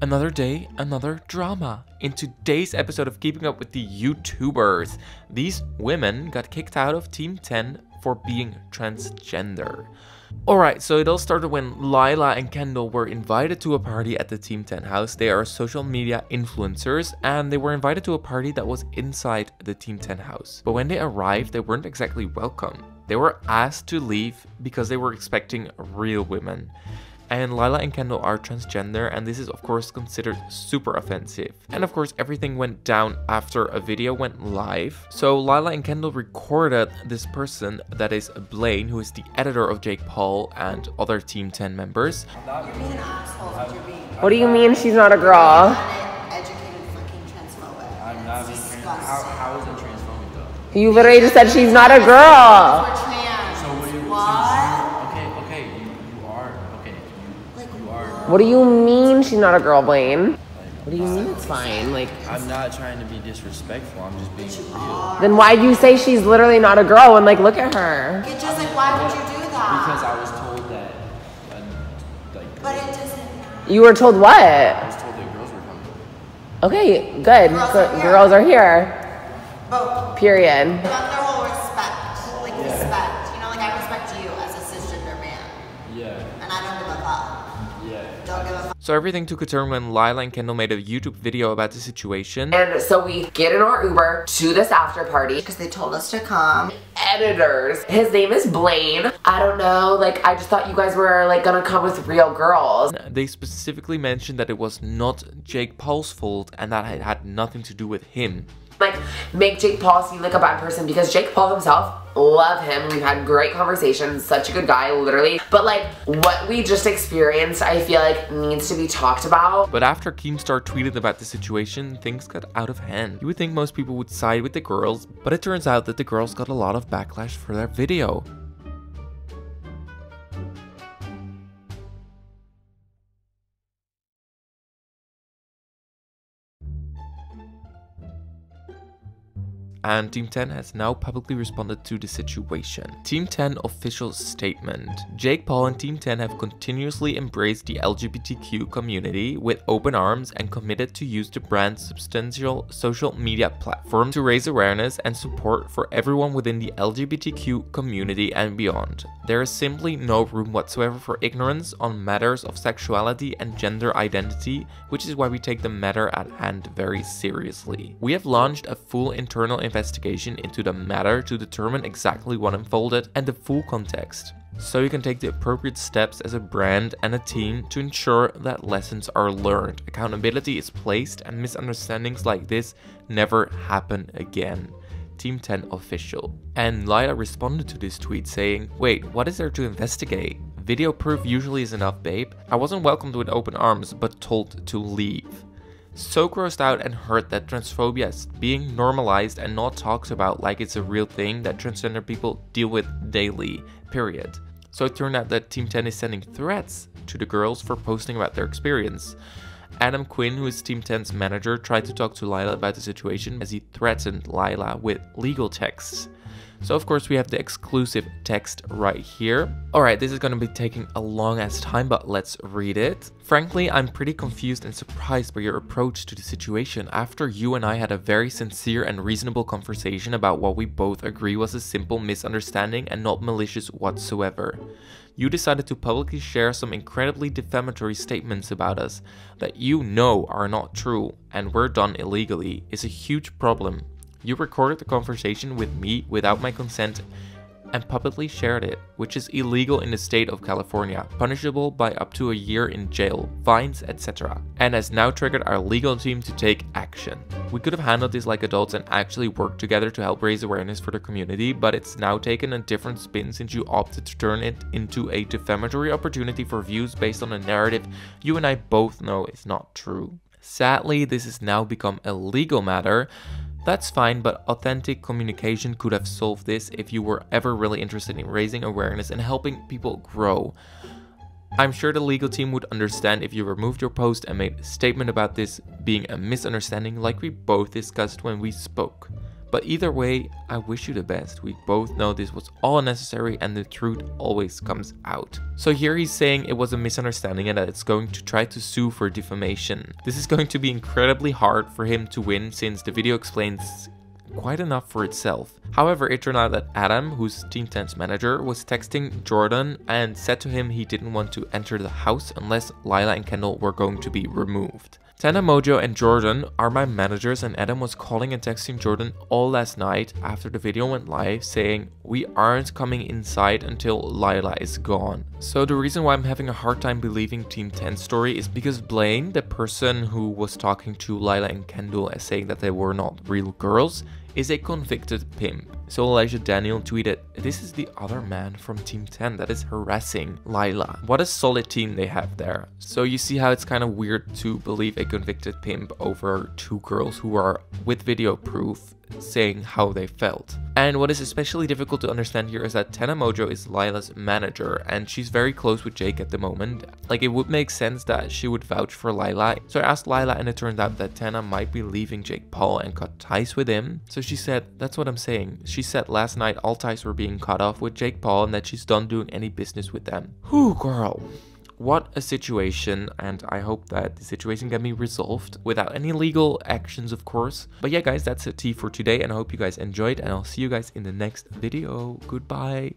Another day, another drama. In today's episode of Keeping Up with the YouTubers, these women got kicked out of Team 10 for being transgender. Alright, so it all started when Lila and Kendall were invited to a party at the Team 10 house. They are social media influencers and they were invited to a party that was inside the Team 10 house. But when they arrived, they weren't exactly welcome. They were asked to leave because they were expecting real women. And Lila and Kendall are transgender, and this is of course considered super offensive. And of course everything went down after a video went live. So Lila and Kendall recorded this person, that is Blaine, who is the editor of Jake Paul and other Team 10 members. You're being an asshole. You're being. What do you mean she's not a girl? Educated fucking transphobic. I'm not being how is it transphobic though? You literally just said she's not a girl. We're trans. So what do you What? Okay, you are okay. You are. What do you mean she's not a girl, Blaine? What do you mean it's fine? Like, I'm not trying to be disrespectful. I'm just being real. then why'd you say she's literally not a girl? And like, look at her. It's just like, why would you do that? Because I was told that, like. But it doesn't. You were told what? I was told that girls were coming. Okay, good. Girls are here. But Period. about their whole respect, like respect. You know, like I respect you as a cisgender man, Yeah. and I don't give a fuck. Yeah. Don't give a fuck. So everything took a turn when Lila and Kendall made a YouTube video about the situation. And so we get in our Uber to this after party. Because they told us to come. Editors. His name is Blaine. I don't know, like, I just thought you guys were like gonna come with real girls. They specifically mentioned that it was not Jake Paul's fault and that it had nothing to do with him. Like, make Jake Paul seem like a bad person, because Jake Paul himself, love him. We've had great conversations, such a good guy, literally. But like, what we just experienced, I feel like needs to be talked about. But after Keemstar tweeted about the situation, things got out of hand. You would think most people would side with the girls, but it turns out that the girls got a lot of backlash for their video. And Team 10 has now publicly responded to the situation. Team 10 official statement. Jake Paul and Team 10 have continuously embraced the LGBTQ community with open arms and committed to use the brand's substantial social media platform to raise awareness and support for everyone within the LGBTQ community and beyond. There is simply no room whatsoever for ignorance on matters of sexuality and gender identity, which is why we take the matter at hand very seriously. We have launched a full internal investigation into the matter to determine exactly what unfolded and the full context, so you can take the appropriate steps as a brand and a team to ensure that lessons are learned, accountability is placed, and misunderstandings like this never happen again. Team 10 official. And Lila responded to this tweet saying, "Wait, what is there to investigate? Video proof usually is enough, babe. I wasn't welcomed with open arms, but told to leave." So grossed out and hurt that transphobia is being normalized and not talked about like it's a real thing that transgender people deal with daily, period. So it turned out that Team 10 is sending threats to the girls for posting about their experience. Adam Quinn, who is Team 10's manager, tried to talk to Lila about the situation as he threatened Lila with legal texts. So of course we have the exclusive text right here. Alright, this is gonna be taking a long ass time, but let's read it. "Frankly, I'm pretty confused and surprised by your approach to the situation after you and I had a very sincere and reasonable conversation about what we both agree was a simple misunderstanding and not malicious whatsoever. You decided to publicly share some incredibly defamatory statements about us that you know are not true and were done illegally is a huge problem. You recorded the conversation with me without my consent and publicly shared it, which is illegal in the state of California, punishable by up to a year in jail, fines, etc. and has now triggered our legal team to take action. We could have handled this like adults and actually worked together to help raise awareness for the community, but it's now taken a different spin since you opted to turn it into a defamatory opportunity for views based on a narrative you and I both know is not true. Sadly, this has now become a legal matter. That's fine, but authentic communication could have solved this if you were ever really interested in raising awareness and helping people grow. I'm sure the legal team would understand if you removed your post and made a statement about this being a misunderstanding like we both discussed when we spoke. But either way, I wish you the best. We both know this was all unnecessary and the truth always comes out. So here he's saying it was a misunderstanding and that it's going to try to sue for defamation. This is going to be incredibly hard for him to win since the video explains quite enough for itself. However, it turned out that Adam, who's Team 10's manager, was texting Jordan and said to him he didn't want to enter the house unless Lila and Kendall were going to be removed. Tana, Mojo and Jordan are my managers, and Adam was calling and texting Jordan all last night after the video went live saying we aren't coming inside until Lila is gone. So the reason why I'm having a hard time believing Team 10's story is because Blaine, the person who was talking to Lila and Kendall as saying that they were not real girls, is a convicted pimp. So Elijah Daniel tweeted, "This is the other man from Team 10 that is harassing Lila." What a solid team they have there. So you see how it's kind of weird to believe a convicted pimp over two girls who are with video proof saying how they felt. And what is especially difficult to understand here is that Tana Mojo is Lila's manager and she's very close with Jake at the moment. Like, it would make sense that she would vouch for Lila. So I asked Lila and it turned out that Tana might be leaving Jake Paul and cut ties with him. So she said, that's what I'm saying. She said last night all ties were being cut off with Jake Paul and that she's done doing any business with them. Whew, girl. What a situation, and I hope that the situation can be resolved without any legal actions, of course. But yeah, guys, that's a tea for today, and I hope you guys enjoyed, and I'll see you guys in the next video. Goodbye.